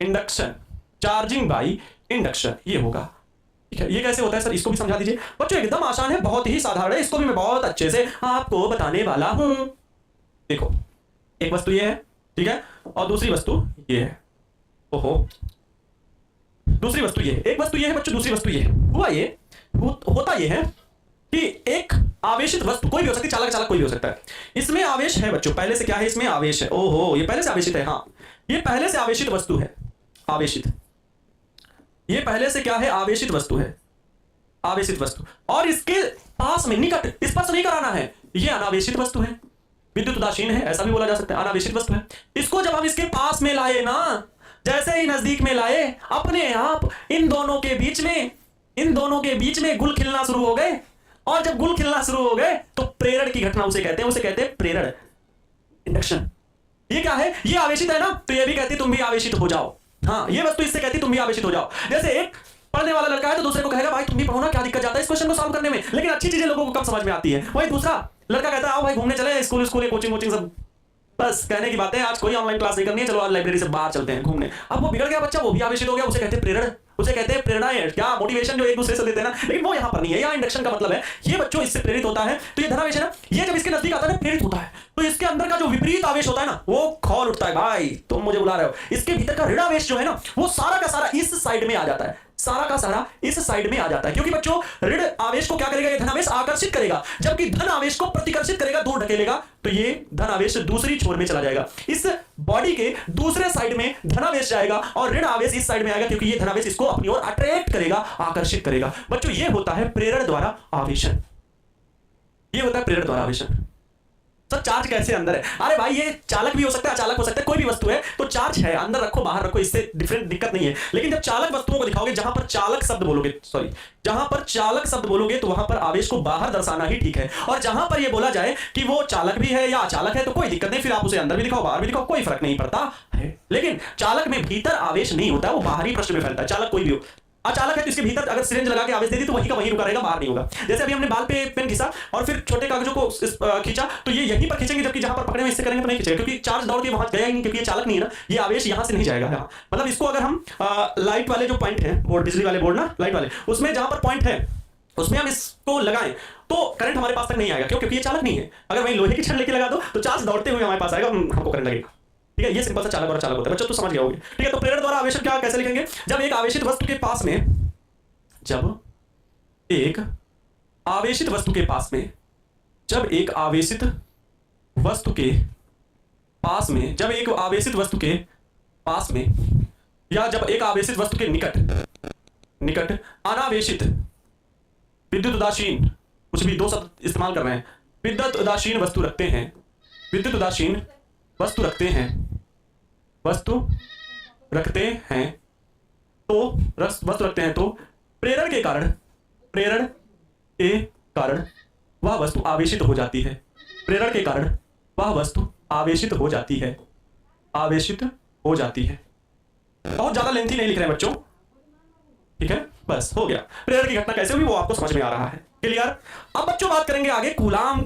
Induction, charging by induction, ये होगा। ठीक है, ये कैसे होता है सर, इसको भी समझा दीजिए। बच्चों एकदम आसान है, बहुत ही साधारण है, इसको भी मैं बहुत अच्छे से आपको बताने वाला हूं। देखो, एक वस्तु ये है, ठीक है, और दूसरी वस्तु ये है। ओहो, दूसरी वस्तु ये है, एक वस्तु ये है बच्चों, दूसरी वस्तु ये है। हुआ ये होता ये है कि एक आवेशित वस्तु कोई भी हो सकती है, चालक चालक कोई भी हो सकता है। इसमें आवेश है बच्चों, पहले से क्या है, इसमें आवेश है। ओहो, ये पहले से आवेशित है। हाँ, ये पहले से आवेशित वस्तु है, आवेशित। ये पहले से क्या है, आवेशित वस्तु है, आवेशित वस्तु। और इसके पास में निकट स्पर्श नहीं कराना है, ये अनावेशित वस्तु है, विद्युत उदासीन है, ऐसा भी बोला जा सकता है, अनावेशित वस्तु है। इसको जब हम इसके पास में लाए ना, जैसे ही नजदीक में लाए, अपने आप इन दोनों के बीच में गुल खिलना शुरू हो गए। और जब गुल खिलना शुरू हो गए तो प्रेरण की घटना उसे कहते हैं प्रेरण, इंडक्शन। ये क्या है, ये आवेशित है ना, तो ये भी कहती तुम भी आवेशित हो जाओ। हाँ, ये वस्तु इससे कहती तुम भी आवेशित हो जाओ। जैसे एक पढ़ने वाला लड़का है तो दूसरे को कहेगा भाई तुम भी पढ़ो ना, क्या दिक्कत जाता है इस क्वेश्चन को सॉल्व करने में। लेकिन अच्छी चीजें लोगों को कम समझ में आती है। वही दूसरा लड़का कहता है आओ भाई घूमने चले, स्कूल कोचिंग सब बस कहने की बातें, आज कोई ऑनलाइन क्लास नहीं करनी है, चलो आज लाइब्रेरी से बाहर चलते हैं घूमने। अब वो बिगड़ गया बच्चा, वो भी आवेशित हो गया, उसे कहते हैं प्रेरण, उसे कहते हैं प्रेरणा है, क्या मोटिवेशन जो एक दूसरे से देते हैं ना। लेकिन वो यहाँ पर नहीं है, यहाँ इंडक्शन का मतलब है ये बच्चों इससे प्रेरित होता है। तो ये धनावेश है ना, ये जब इसके नजदीक आता है ना प्रेरित होता है, तो इसके अंदर का जो विपरीत आवेश होता है ना वो खौल उठता है। भाई तुम मुझे बुला रहे हो, इसके भीतर का ऋणावेश जो है ना वो सारा का सारा इस साइड में आ जाता है, सारा का सारा इस साइड में आ जाता है। क्योंकि बच्चों ऋण आवेश को क्या करेगा, ये धनावेश आकर्षित करेगा, जबकि धन आवेश को प्रतिकर्षित करेगा, दूर ढकेलेगा। तो ये धनावेश दूसरी छोर में चला जाएगा, इस बॉडी के दूसरे साइड में धनावेश जाएगा और ऋण आवेश इस साइड में आएगा, क्योंकि ये धनावेश इसको अपनी ओर अट्रैक्ट करेगा, आकर्षित करेगा। बच्चों ये होता है प्रेरण द्वारा आवेशन, ये होता है प्रेरण द्वारा आवेशन। सर चार्ज कैसे अंदर है? अरे भाई ये चालक भी हो सकता है, अचालक हो सकता है, कोई भी वस्तु है तो चार्ज है, अंदर रखो बाहर रखो, इससे डिफरेंट दिक्कत नहीं है। लेकिन जब चालक वस्तुओं को दिखाओगे, जहां पर चालक शब्द बोलोगे, जहां पर चालक शब्द बोलोगे तो वहां पर आवेश को बाहर दर्शाना ही ठीक है। और जहां पर ये बोला जाए कि वो चालक भी है या अचालक है तो कोई दिक्कत नहीं, फिर आप उसे अंदर भी दिखाओ बाहर भी दिखाओ, कोई फर्क नहीं पड़ता है। लेकिन चालक में भीतर आवेश नहीं होता, वो बाहरी पृष्ठ में फैलता है। चालक कोई भी हो, अचालक है तो इसके भीतर अगर सिरिंज लगा के आवेश दे दी तो वहीं का वहीं रुका रहेगा, बाहर नहीं होगा। जैसे अभी हमने बाल पे पेन घिसा और फिर छोटे कागजों को खींचा तो ये यहीं पर खींचेंगे, जबकि जहां पर पकड़े हुए इससे करेंगे तो नहीं खींचेगा, क्योंकि चार्ज दौड़ के वहां गया ही नहीं, क्योंकि ये चालक नहीं है ना, ये आवेश यहां से नहीं जाएगा यहाँ। मतलब इसको अगर हम लाइट वाले जो पॉइंट है, बोर्ड बिजली वाले बोर्ड ना, लाइट वाले, उसमें जहां पर पॉइंट है उसमें हम इसको लगाएं तो करंट हमारे पास तक नहीं आएगा। क्यों? क्योंकि ये चालक नहीं है। अगर वहीं लोहे की छड़ लेके लगा दो तो चार्ज दौड़ते हुए हमारे पास आएगा, हमको करंट लगेगा। ठीक है, ये सिंपल सा चालक और चालक होता है। बच्चों तो समझ गए होंगे। ठीक है, तो प्रेरण द्वारा आवेशन क्या कैसे लिखेंगे? जब एक आवेशित वस्तु के पास में, जब एक आवेशित वस्तु के पास में, जब एक आवेशित वस्तु के पास में, जब एक आवेशित वस्तु के पास में, या जब एक आवेशित वस्तु के निकट अनावेशित विद्युत उदासीन, कुछ भी दो शब्द इस्तेमाल कर रहे हैं, विद्युत उदासीन वस्तु रखते हैं, विद्युत उदासीन वस्तु रखते हैं, वस्तु रखते हैं तो प्रेरण के कारण वह वस्तु आवेशित हो जाती है। प्रेरण के कारण वह वस्तु आवेशित हो जाती है, आवेशित हो जाती है। बहुत ज्यादा लेंथी नहीं लिख रहे हैं बच्चों, ठीक है, बस हो गया। प्रेरण की घटना कैसे हुई वो आपको समझ में आ रहा है, क्लियर? अब बच्चों बात करेंगे आगे कूलाम